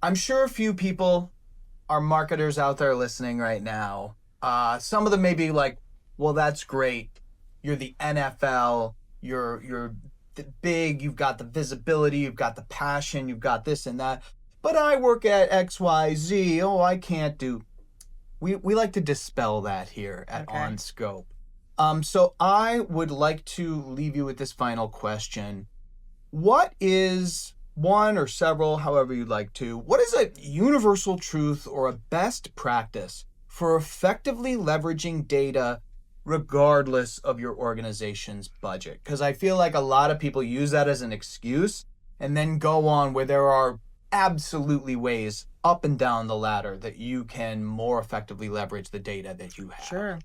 I'm sure a few people are marketers out there listening right now. Some of them may be like, "Well, that's great. You're the NFL. You're big. You've got the visibility. You've got the passion. You've got this and that. But I work at XYZ. Oh, I can't do." We like to dispel that here at Okay. OnScope. So I would like to leave you with this final question. What is one or several, however you'd like to, what is a universal truth or a best practice for effectively leveraging data regardless of your organization's budget? Because I feel like a lot of people use that as an excuse and then go on where there are absolutely ways up and down the ladder that you can more effectively leverage the data that you have. Sure.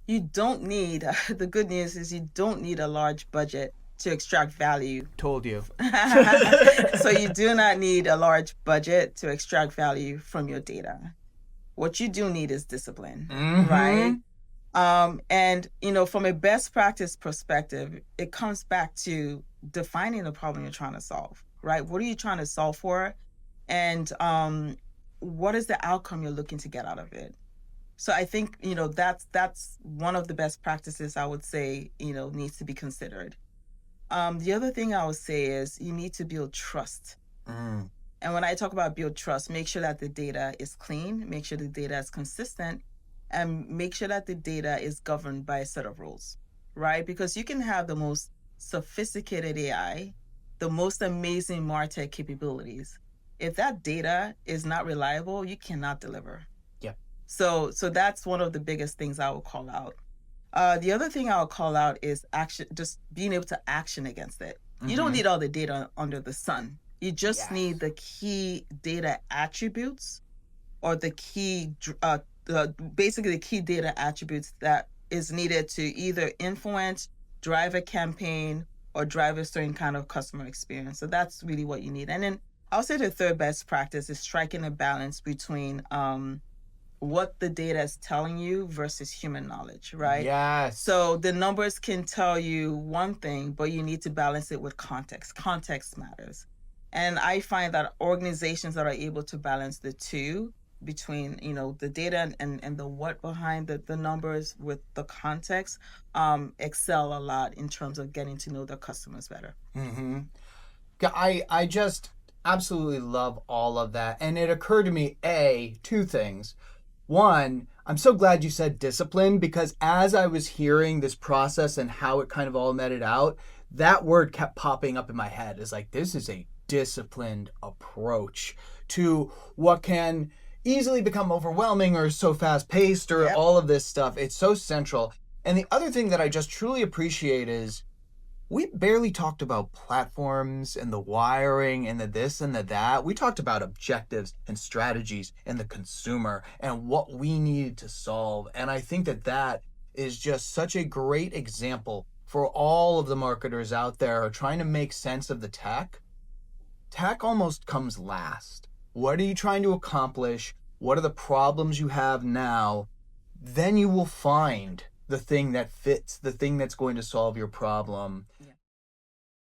You don't need, the good news is you don't need a large budget to extract value. Told you. So you do not need a large budget to extract value from your data. What you do need is discipline, right? Mm-hmm. And from a best practice perspective, it comes back to defining the problem you're trying to solve, right? What are you trying to solve for? And what is the outcome you're looking to get out of it? So I think, that's one of the best practices I would say, needs to be considered. The other thing I would say is you need to build trust. Mm. And when I talk about build trust, make sure that the data is clean, make sure the data is consistent, and make sure that the data is governed by a set of rules, right? Because you can have the most sophisticated AI, the most amazing MarTech capabilities. If that data is not reliable, you cannot deliver. Yep. So that's one of the biggest things I would call out. The other thing I'll call out is action, just being able to action against it. You don't Mm-hmm. need all the data under the sun. You just need Yes. the key data attributes or basically the key data attributes that is needed to either influence, drive a campaign, or drive a certain kind of customer experience. So that's really what you need. And then I'll say the third best practice is striking a balance between what the data is telling you versus human knowledge, right? Yes. So the numbers can tell you one thing, but you need to balance it with context. Context matters. And I find that organizations that are able to balance the two between, the data and the what behind the numbers with the context, excel a lot in terms of getting to know their customers better. Mm-hmm. I just absolutely love all of that. And it occurred to me, two things. One, I'm so glad you said discipline because as I was hearing this process and how it kind of all netted out, that word kept popping up in my head. It's like, this is a disciplined approach to what can easily become overwhelming or so fast paced or Yep. all of this stuff. It's so central. And the other thing that I just truly appreciate is we barely talked about platforms and the wiring and the this and the that. We talked about objectives and strategies and the consumer and what we needed to solve. And I think that that is just such a great example for all of the marketers out there who are trying to make sense of the tech. Tech almost comes last. What are you trying to accomplish? What are the problems you have now? Then you will find the thing that fits, the thing that's going to solve your problem.